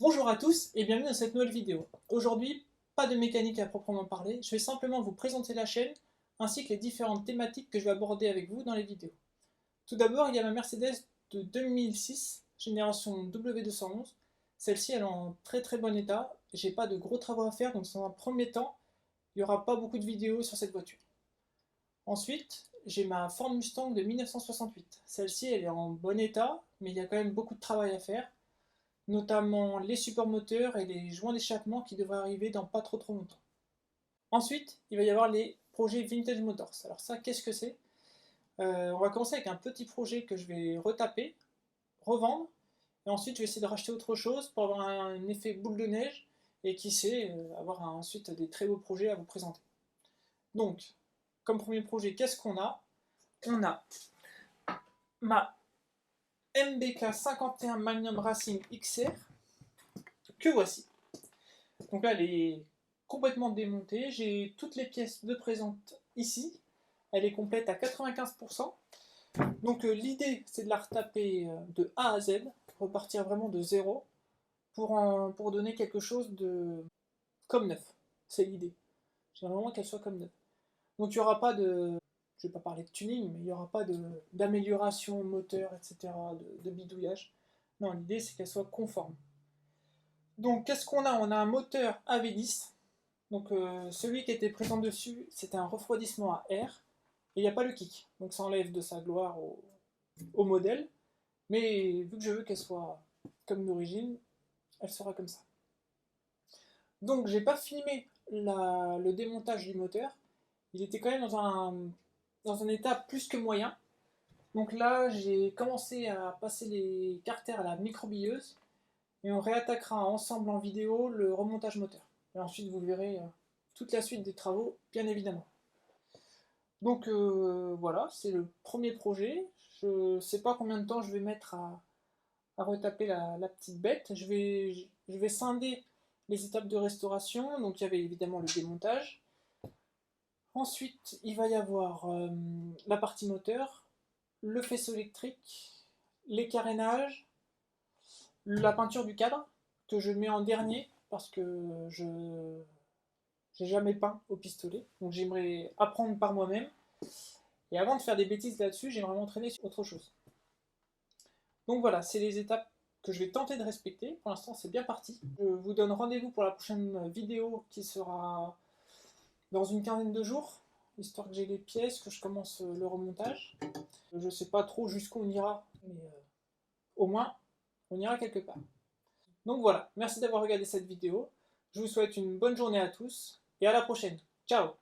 Bonjour à tous et bienvenue dans cette nouvelle vidéo. Aujourd'hui, pas de mécanique à proprement parler, je vais simplement vous présenter la chaîne ainsi que les différentes thématiques que je vais aborder avec vous dans les vidéos. Tout d'abord, il y a ma Mercedes de 2006, génération W211. Celle-ci, elle est en très bon état. J'ai pas de gros travaux à faire, donc dans un premier temps, il n'y aura pas beaucoup de vidéos sur cette voiture. Ensuite, j'ai ma Ford Mustang de 1968. Celle-ci, elle est en bon état, mais il y a quand même beaucoup de travail à faire, notamment les supports moteurs et les joints d'échappement qui devraient arriver dans pas trop longtemps. Ensuite, il va y avoir les projets Vintage Motors. Alors ça, qu'est-ce que c'est? On va commencer avec un petit projet que je vais retaper, revendre, et ensuite je vais essayer de racheter autre chose pour avoir un effet boule de neige, et qui sait, avoir ensuite des très beaux projets à vous présenter. Donc, comme premier projet, qu'est-ce qu'on a? On a ma MBK 51 Magnum Racing XR, que voici. Donc là, elle est complètement démontée. J'ai toutes les pièces de présente ici. Elle est complète à 95%. Donc l'idée, c'est de la retaper de A à Z, repartir vraiment de zéro, pour donner quelque chose de comme neuf. C'est l'idée. J'aimerais vraiment qu'elle soit comme neuf. Donc il n'y aura pas de... Je ne vais pas parler de tuning, mais il n'y aura pas d'amélioration moteur, etc., de bidouillage. Non, l'idée, c'est qu'elle soit conforme. Donc qu'est-ce qu'on a? On a un moteur AV10. Donc celui qui était présent dessus, c'était un refroidissement à air, et il n'y a pas le kick. Donc ça enlève de sa gloire au modèle, mais vu que je veux qu'elle soit comme d'origine, elle sera comme ça. Donc j'ai pas filmé le démontage du moteur, il était quand même dans un état plus que moyen. Donc là j'ai commencé à passer les carters à la microbilleuse, et on réattaquera ensemble en vidéo le remontage moteur. Et ensuite vous verrez toute la suite des travaux, bien évidemment. Donc voilà, c'est le premier projet. Je ne sais pas combien de temps je vais mettre à retaper la petite bête. Je vais scinder les étapes de restauration. Donc il y avait évidemment le démontage. Ensuite, il va y avoir la partie moteur, le faisceau électrique, les carénages, la peinture du cadre, que je mets en dernier parce que je n'ai jamais peint au pistolet. Donc j'aimerais apprendre par moi-même. Et avant de faire des bêtises là-dessus, j'aimerais m'entraîner sur autre chose. Donc voilà, c'est les étapes que je vais tenter de respecter. Pour l'instant, c'est bien parti. Je vous donne rendez-vous pour la prochaine vidéo qui sera dans une quinzaine de jours, histoire que j'ai les pièces, que je commence le remontage. Je ne sais pas trop jusqu'où on ira, mais au moins, on ira quelque part. Donc voilà, merci d'avoir regardé cette vidéo. Je vous souhaite une bonne journée à tous et à la prochaine. Ciao!